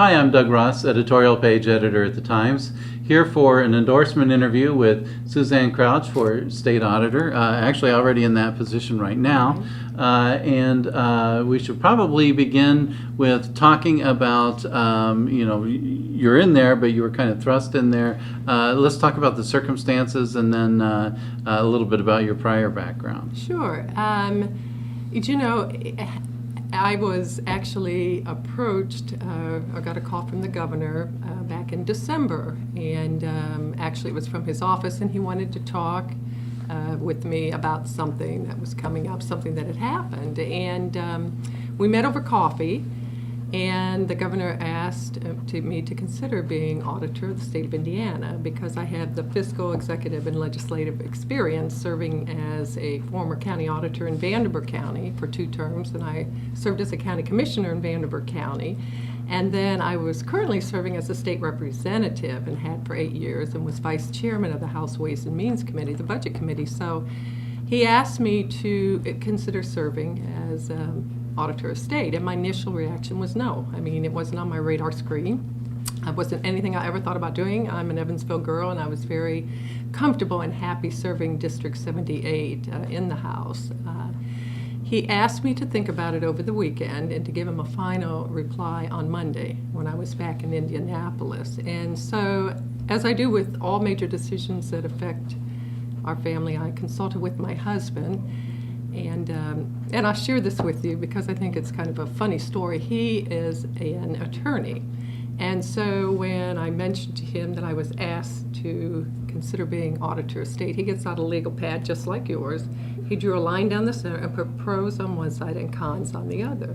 Hi, I'm Doug Ross, editorial page editor at the Times, here for an endorsement interview with Suzanne Crouch for State Auditor, actually already in that position right now. And we should probably begin with talking about, you're in there, but you were kind of thrust in there. Let's talk about the circumstances and then a little bit about your prior background. Sure. I was actually approached, I got a call from the governor back in December, and actually it was from his office, and he wanted to talk with me about something that was coming up, something that had happened. And we met over coffee, and the governor asked me to consider being auditor of the state of Indiana because I have the fiscal, executive, and legislative experience serving as a former county auditor in Vanderburgh County for 2 terms, and I served as a county commissioner in Vanderburgh County. And then I was currently serving as a state representative and had for 8 years and was vice chairman of the House Ways and Means Committee, the Budget Committee. So he asked me to consider serving as auditor of state, and my initial reaction was no. I mean, it wasn't on my radar screen. It wasn't anything I ever thought about doing. I'm an Evansville girl, and I was very comfortable and happy serving District 78 in the House. He asked me to think about it over the weekend and to give him a final reply on Monday when I was back in Indianapolis. And so, as I do with all major decisions that affect our family, I consulted with my husband. And I'll share this with you because I think it's kind of a funny story. He is an attorney. And so when I mentioned to him that I was asked to consider being auditor of state, he gets out a legal pad just like yours. He drew a line down the center and put pros on one side and cons on the other.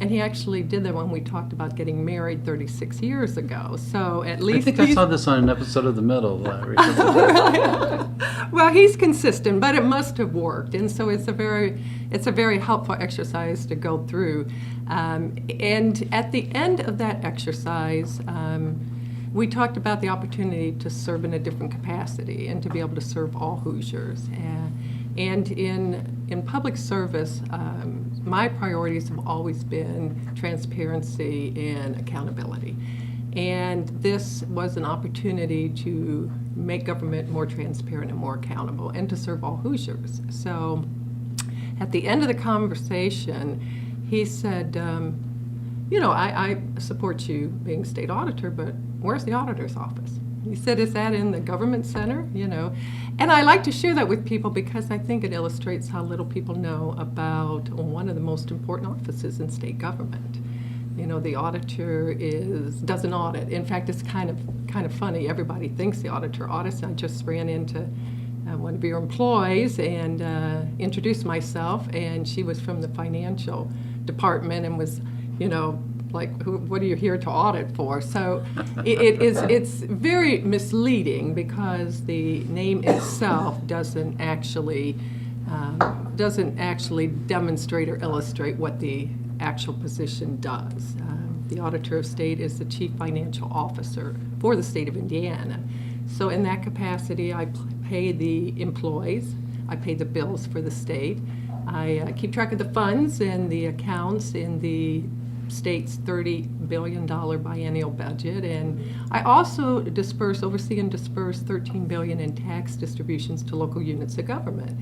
And he actually did that when we talked about getting married 36 years ago. So at least I think I saw this on an episode of The Middle recently. Well, he's consistent, but it must have worked, and so it's a very helpful exercise to go through. And at the end of that exercise, we talked about the opportunity to serve in a different capacity and to be able to serve all Hoosiers. And in public service, my priorities have always been transparency and accountability. And this was an opportunity to make government more transparent and more accountable and to serve all Hoosiers. So at the end of the conversation, he said, I support you being state auditor, but where's the auditor's office? He said, is that in the government center? And I like to share that with people because I think it illustrates how little people know about one of the most important offices in state government. The auditor does an audit. In fact, it's kind of funny. Everybody thinks the auditor audits. I just ran into one of your employees and introduced myself, and she was from the financial department and was, like, what are you here to audit for? So it's very misleading because the name itself doesn't actually demonstrate or illustrate what the actual position does. The Auditor of State is the Chief Financial Officer for the state of Indiana. So in that capacity, I pay the employees, I pay the bills for the state, I keep track of the funds and the accounts in the state's $30 billion biennial budget, and I also oversee and disperse $13 billion in tax distributions to local units of government.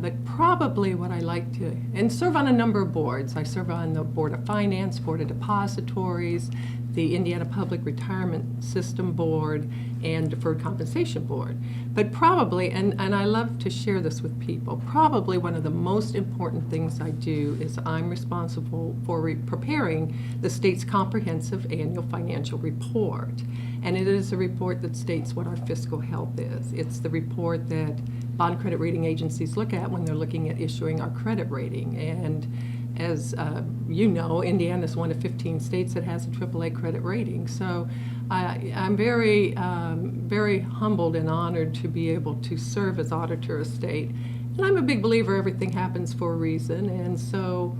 But probably what I like to, and serve on a number of boards. I serve on the Board of Finance, Board of Depositories, the Indiana Public Retirement System Board, and Deferred Compensation Board. But probably, and I love to share this with people, probably one of the most important things I do is I'm responsible for preparing the state's comprehensive annual financial report. And it is a report that states what our fiscal health is. It's the report that bond credit rating agencies look at when they're looking at issuing our credit rating. And as Indiana is one of 15 states that has a AAA credit rating. So I'm very, very humbled and honored to be able to serve as auditor of state. And I'm a big believer everything happens for a reason. And so,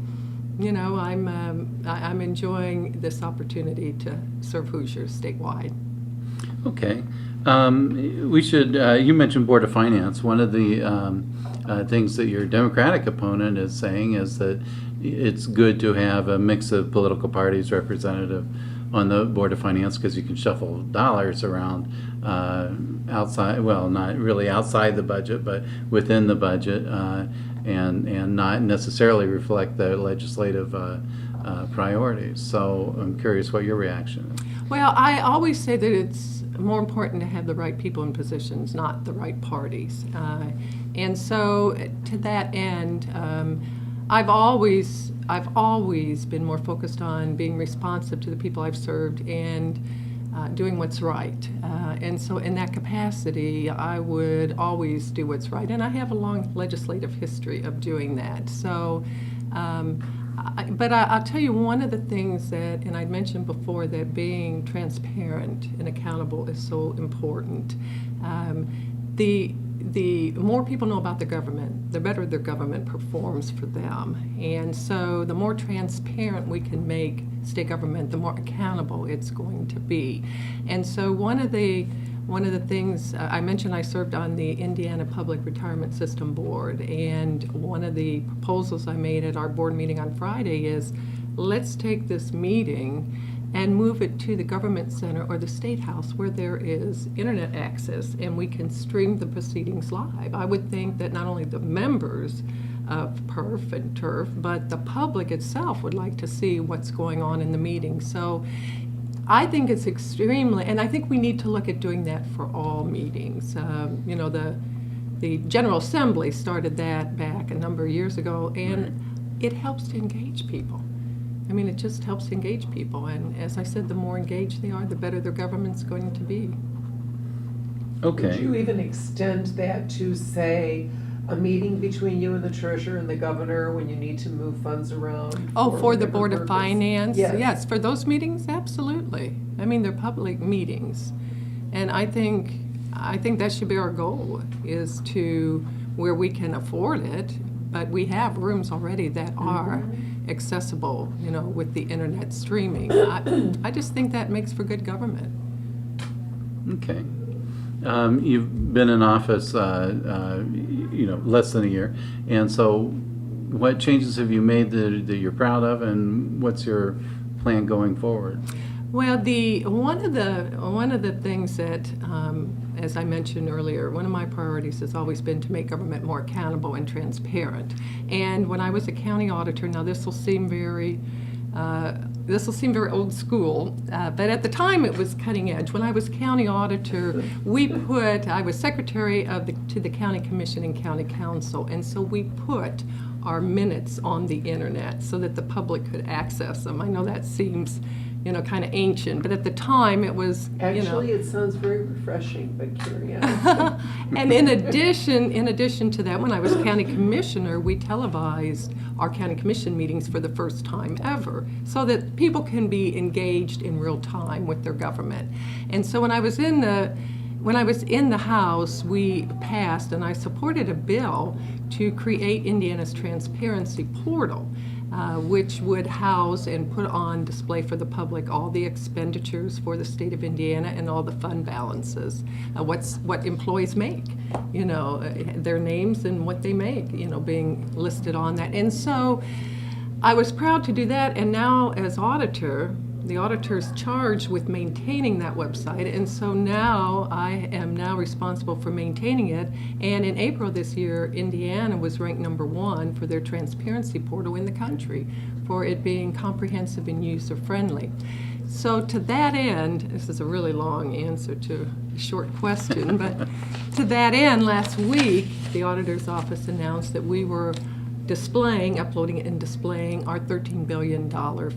I'm enjoying this opportunity to serve Hoosiers statewide. Okay. We should, you mentioned Board of Finance. One of the things that your Democratic opponent is saying is that it's good to have a mix of political parties representative on the Board of Finance because you can shuffle dollars around outside, well, not really outside the budget, but within the budget, and not necessarily reflect the legislative priorities. So I'm curious what your reaction is. Well, I always say that it's more important to have the right people in positions, not the right parties. And so to that end, I've always been more focused on being responsive to the people I've served and doing what's right. And so in that capacity, I would always do what's right. And I have a long legislative history of doing that. So, but I'll tell you one of the things that, and I'd mentioned before, that being transparent and accountable is so important. The more people know about the government, the better their government performs for them. And so the more transparent we can make state government, the more accountable it's going to be. And so one of the things I mentioned, I served on the Indiana Public Retirement System Board, and one of the proposals I made at our board meeting on Friday is, let's take this meeting and move it to the government center or the state house where there is internet access and we can stream the proceedings live. I would think that not only the members of PERF and TURF, but the public itself would like to see what's going on in the meeting. So I think it's extremely, and I think we need to look at doing that for all meetings. You know, the General Assembly started that back a number of years ago, and it helps to engage people. I mean, it just helps to engage people, and as I said, the more engaged they are, the better their government's going to be. Okay. Would you even extend that to, say, a meeting between you and the treasurer and the governor when you need to move funds around? Oh, for the whatever Board of purpose? Finance? Yes. Yes, for those meetings, absolutely. I mean, they're public meetings. And I think that should be our goal, is to, where we can afford it, but we have rooms already that are accessible, you know, with the internet streaming. I just think that makes for good government. Okay. You've been in office, you know, less than a year, and so what changes have you made that you're proud of, and what's your plan going forward? Well, one of the things that, as I mentioned earlier, one of my priorities has always been to make government more accountable and transparent. And when I was a county auditor, now this will seem very old school, but at the time it was cutting edge. When I was county auditor, I was secretary to the county commission and county council, and so we put our minutes on the internet so that the public could access them. I know that seems, you know, kind of ancient, but at the time it was, Actually, it sounds very refreshing, but curious. And in addition to that, when I was county commissioner, we televised our county commission meetings for the first time ever, so that people can be engaged in real time with their government. And so when I was in the House, we passed, and I supported a bill to create Indiana's transparency portal, which would house and put on display for the public all the expenditures for the state of Indiana and all the fund balances, what employees make, you know, their names and what they make, you know, being listed on that. And so I was proud to do that, and now as auditor, the auditor is charged with maintaining that website, and so now I am now responsible for maintaining it. And in April this year, Indiana was ranked #1 for their transparency portal in the country, for it being comprehensive and user-friendly. So to that end, this is a really long answer to a short question, but to that end, last week, the auditor's office announced that we were uploading and displaying our $13 billion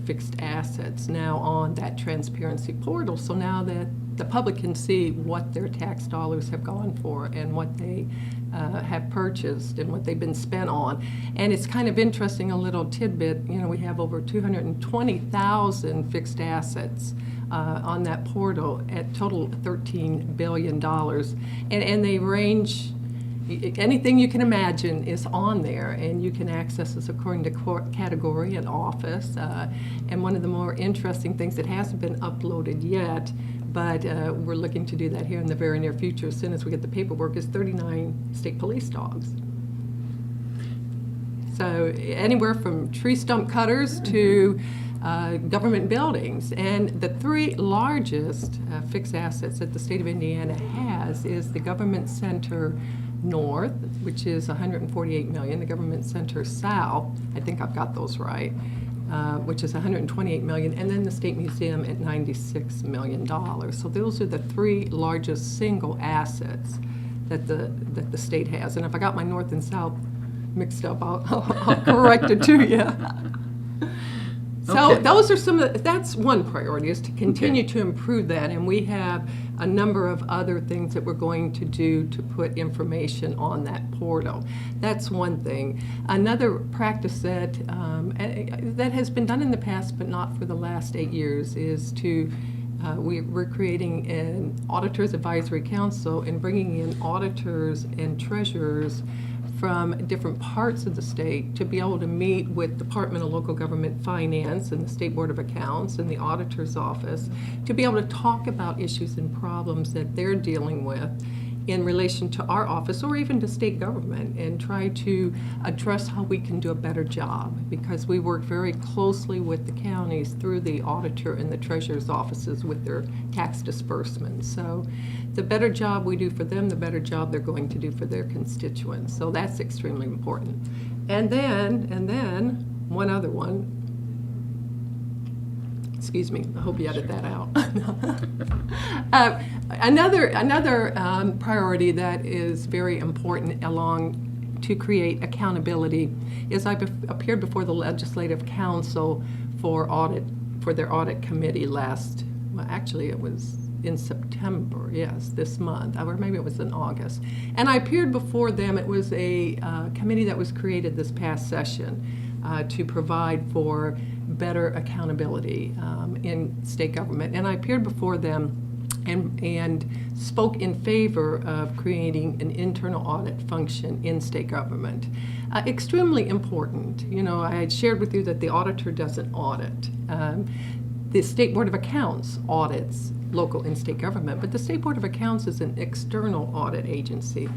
fixed assets now on that transparency portal. So now that the public can see what their tax dollars have gone for and what they have purchased and what they've been spent on. And it's kind of interesting, a little tidbit, you know, we have over 220,000 fixed assets on that portal at total $13 billion. And they range, anything you can imagine is on there, and you can access this according to category and office. And one of the more interesting things that hasn't been uploaded yet, but we're looking to do that here in the very near future as soon as we get the paperwork, is 39 state police dogs. So anywhere from tree stump cutters to government buildings. And the three largest fixed assets that the state of Indiana has is the Government Center North, which is $148 million, the Government Center South, I think I've got those right, which is $128 million, and then the State Museum at $96 million. So those are the three largest single assets that the state has. And if I got my North and South mixed up, I'll correct it to you. So Okay. those are that's one priority, is to continue to improve that. And we have a number of other things that we're going to do to put information on that portal. That's one thing. Another practice that has been done in the past, but not for the last 8 years, is to we're creating an Auditors Advisory Council and bringing in auditors and treasurers from different parts of the state to be able to meet with Department of Local Government Finance and the State Board of Accounts and the Auditor's Office to be able to talk about issues and problems that they're dealing with in relation to our office or even to state government, and try to address how we can do a better job, because we work very closely with the counties through the auditor and the treasurer's offices with their tax disbursements. So the better job we do for them, the better job they're going to do for their constituents. So that's extremely important. And then one other one. Excuse me, I hope you edit that out. Another priority that is very important to create accountability is I've appeared before the Legislative Council for their audit committee actually it was in September, yes, this month, or maybe it was in August. And I appeared before them. It was a committee that was created this past session to provide for better accountability in state government. And I appeared before them and spoke in favor of creating an internal audit function in state government. Extremely important. You know, I had shared with you that the auditor doesn't audit. The State Board of Accounts audits local and state government, but the State Board of Accounts is an external audit agency.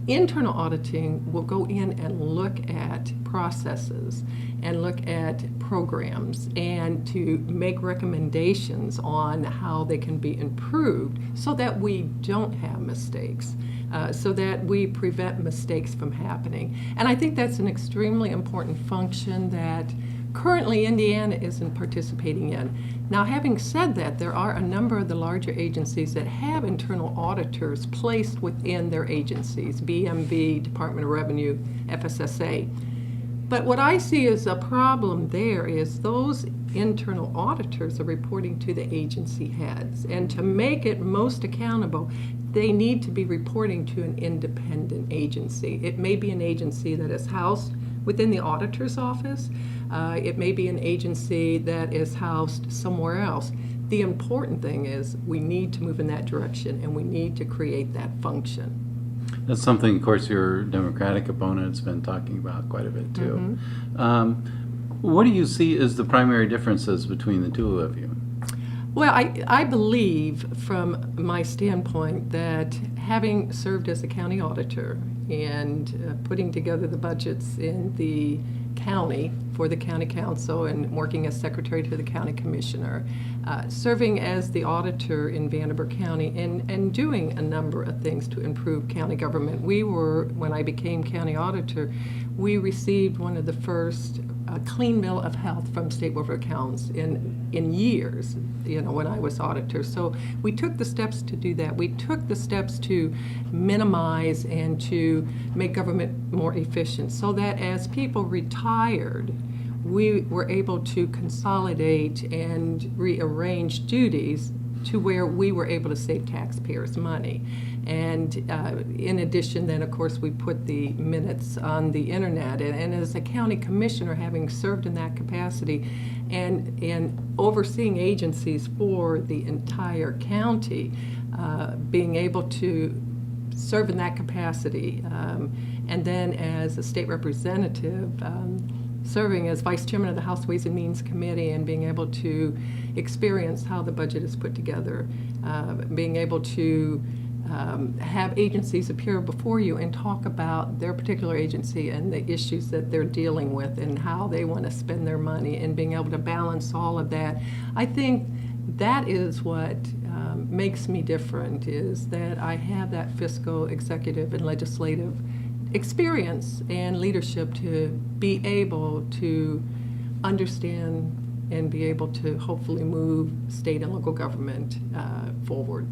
Internal auditing will go in and look at processes and look at programs and to make recommendations on how they can be improved so that we don't have mistakes, so that we prevent mistakes from happening. And I think that's an extremely important function that currently Indiana isn't participating in. Now, having said that, there are a number of the larger agencies that have internal auditors placed within their agencies, BMV, Department of Revenue, FSSA. But what I see as a problem there is those internal auditors are reporting to the agency heads. And to make it most accountable, they need to be reporting to an independent agency. It may be an agency that is housed within the auditor's office. It may be an agency that is housed somewhere else. The important thing is we need to move in that direction, and we need to create that function. That's something, of course, your Democratic opponent's been talking about quite a bit, too. What do you see as the primary differences between the two of you? Well, I believe from my standpoint that having served as a county auditor and putting together the budgets in the county for the county council and working as secretary to the county commissioner, serving as the auditor in Vanderburgh County and doing a number of things to improve county government. When I became county auditor, we received one of the first clean bill of health from State Board of Accounts in years, when I was auditor. So we took the steps to do that. We took the steps to minimize and to make government more efficient so that as people retired, we were able to consolidate and rearrange duties to where we were able to save taxpayers money. And in addition, then, of course, we put the minutes on the internet. And as a county commissioner, having served in that capacity and overseeing agencies for the entire county, being able to serve in that capacity, and then as a state representative, serving as vice chairman of the House Ways and Means Committee and being able to experience how the budget is put together, being able to have agencies appear before you and talk about their particular agency and the issues that they're dealing with and how they want to spend their money and being able to balance all of that. I think that is what makes me different, is that I have that fiscal, executive, and legislative experience and leadership to be able to understand and be able to hopefully move state and local government forward.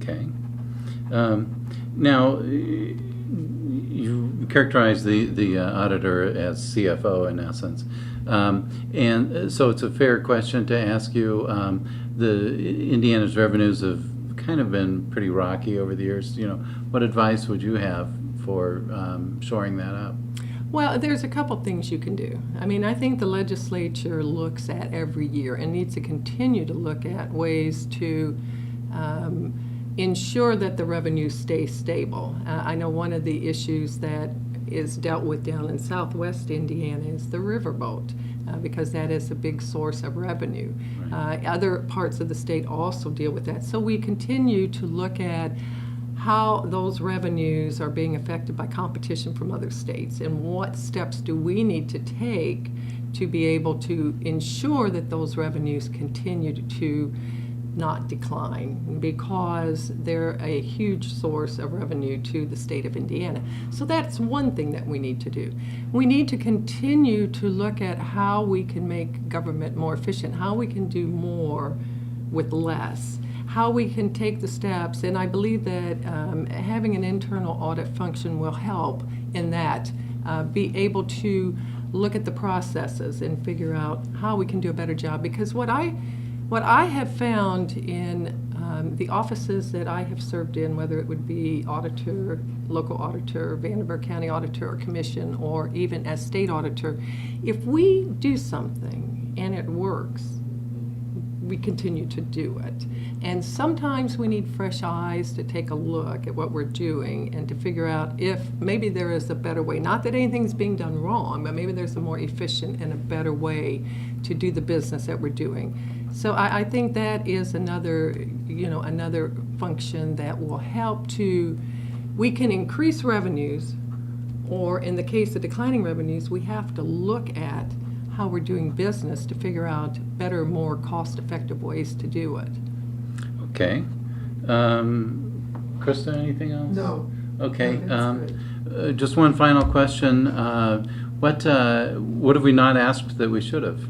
Okay. Now, you characterize the auditor as CFO in essence. And so it's a fair question to ask you. Indiana's revenues have kind of been pretty rocky over the years. What advice would you have for shoring that up? Well, there's a couple things you can do. I mean, I think the legislature looks at every year and needs to continue to look at ways to ensure that the revenues stay stable. I know one of the issues that is dealt with down in southwest Indiana is the riverboat, because that is a big source of revenue. Right. Other parts of the state also deal with that. So we continue to look at how those revenues are being affected by competition from other states and what steps do we need to take to be able to ensure that those revenues continue to not decline, because they're a huge source of revenue to the state of Indiana. So that's one thing that we need to do. We need to continue to look at how we can make government more efficient, how we can do more with less, how we can take the steps, and I believe that having an internal audit function will help in that, be able to look at the processes and figure out how we can do a better job. Because what I have found in the offices that I have served in, whether it would be auditor, local auditor, Vanderburgh County auditor or commission, or even as state auditor, if we do something and it works, we continue to do it. And sometimes we need fresh eyes to take a look at what we're doing and to figure out if maybe there is a better way. Not that anything's being done wrong, but maybe there's a more efficient and a better way to do the business that we're doing. So I think that is another function that will help we can increase revenues, or in the case of declining revenues, we have to look at how we're doing business to figure out better, more cost-effective ways to do it. Okay. Krista, anything else? No. Okay. No, that's Just one final question. What have we not asked that we should have?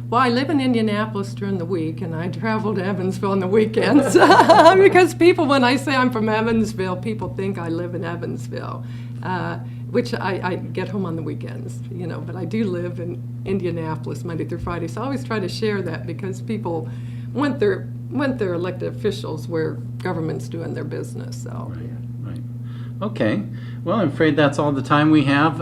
Well, I live in Indianapolis during the week, and I travel to Evansville on the weekends because people, when I say I'm from Evansville, people think I live in Evansville, which I get home on the weekends, but I do live in Indianapolis Monday through Friday, so I always try to share that because people want their elected officials where government's doing their business. So. Right. Okay. Well, I'm afraid that's all the time we have.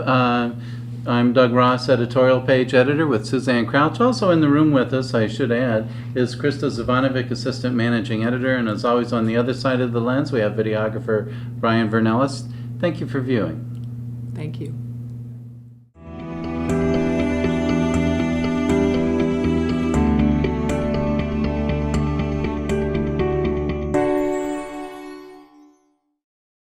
I'm Doug Ross, editorial page editor with Suzanne Crouch. Also in the room with us, I should add, is Krista Zivanovic, assistant managing editor. And as always, on the other side of the lens, we have videographer Brian Vernellis. Thank you for viewing. Thank you.